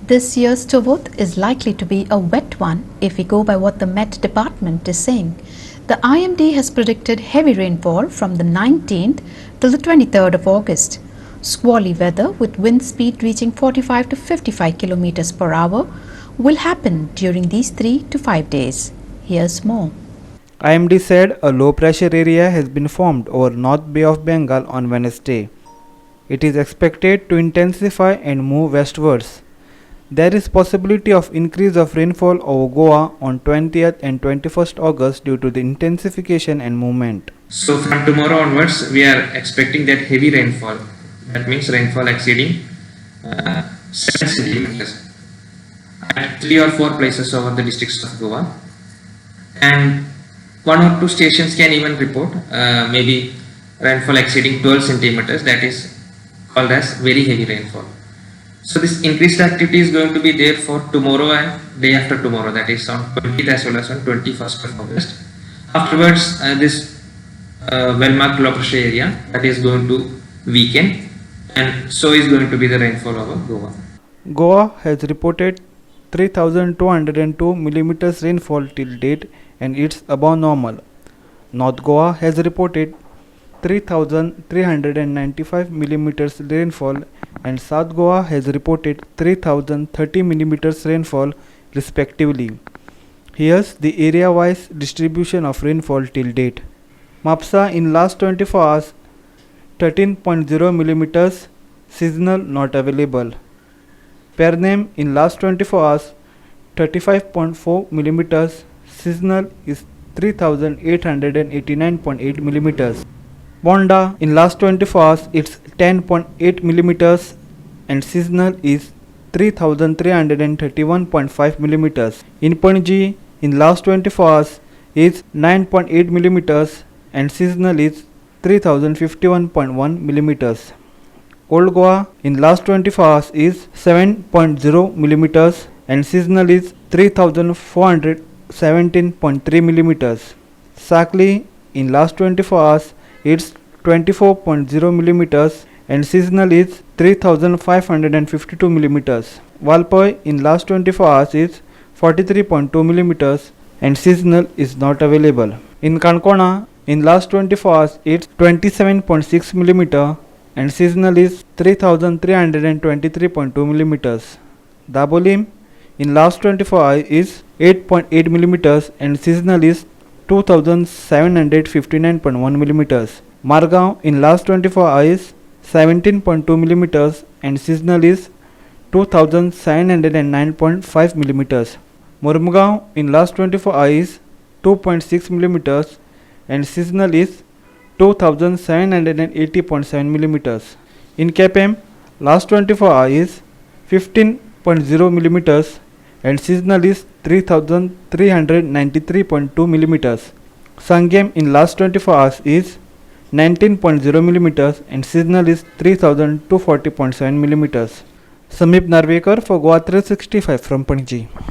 This year's Tovot is likely to be a wet one if we go by what the Met Department is saying. The IMD has predicted heavy rainfall from the 19th till the 23rd of August. Squally weather with wind speed reaching 45 to 55 kilometers per hour will happen during these 3 to 5 days. Here's more. IMD said a low pressure area has been formed over North Bay of Bengal on Wednesday. It is expected to intensify and move westwards. There is possibility of increase of rainfall over Goa on 20th and 21st August due to the intensification and movement. So from tomorrow onwards, we are expecting that heavy rainfall. That means rainfall exceeding 7 centimeters at 3 or 4 places over the districts of Goa. And 1 or 2 stations can even report maybe rainfall exceeding 12 centimeters. That is called as very heavy rainfall. So this increased activity is going to be there for tomorrow and day after tomorrow, that is on 20th as well as on 21st of August. Afterwards, this well-marked low pressure area that is going to weaken, and so is going to be the rainfall over Goa. Goa has reported 3,202 millimeters rainfall till date and it's above normal. North Goa has reported 3,395 millimeters rainfall and South Goa has reported 3,030 millimeters rainfall respectively. Here's the area-wise distribution of rainfall till date. Mapsa in last 24 hours 13.0 millimeters, seasonal not available. Pernem in last 24 hours 35.4 millimeters, seasonal is 3,889.8 millimeters. Bonda in last 24 hours it's 10.8 millimeters and seasonal is 3,331.5 millimeters. In Panji in last 24 hours is 9.8 millimeters and seasonal is 3,051.1 millimeters. Old Goa in last 24 hours is 7.0 millimeters and seasonal is 3,417.3 millimeters. Sakli in last 24 hours it's 24.0 millimeters and seasonal is 3,552 millimeters. Valpoi in last 24 hours is 43.2 millimeters and seasonal is not available. In Kankona in last 24 hours it's 27.6 millimeter and seasonal is 3,323.2 millimeters. Dabolim in last 24 hours is 8.8 millimeters and seasonal is 2,759.1 millimeters. Margao in last 24 hours is 17.2 millimeters and seasonal is 2,709.5 millimeters. Murmugao in last 24 hours is 2.6 millimeters and seasonal is 2,780.7 millimeters. In Kepem last 24 hours is 15.0 millimeters and seasonal is 3,393.2 millimeters. Sangem in last 24 hours is 19.0 millimeters and seasonal is 3,240.7 millimeters. Samip Narvekar for Goa 365 from Panji.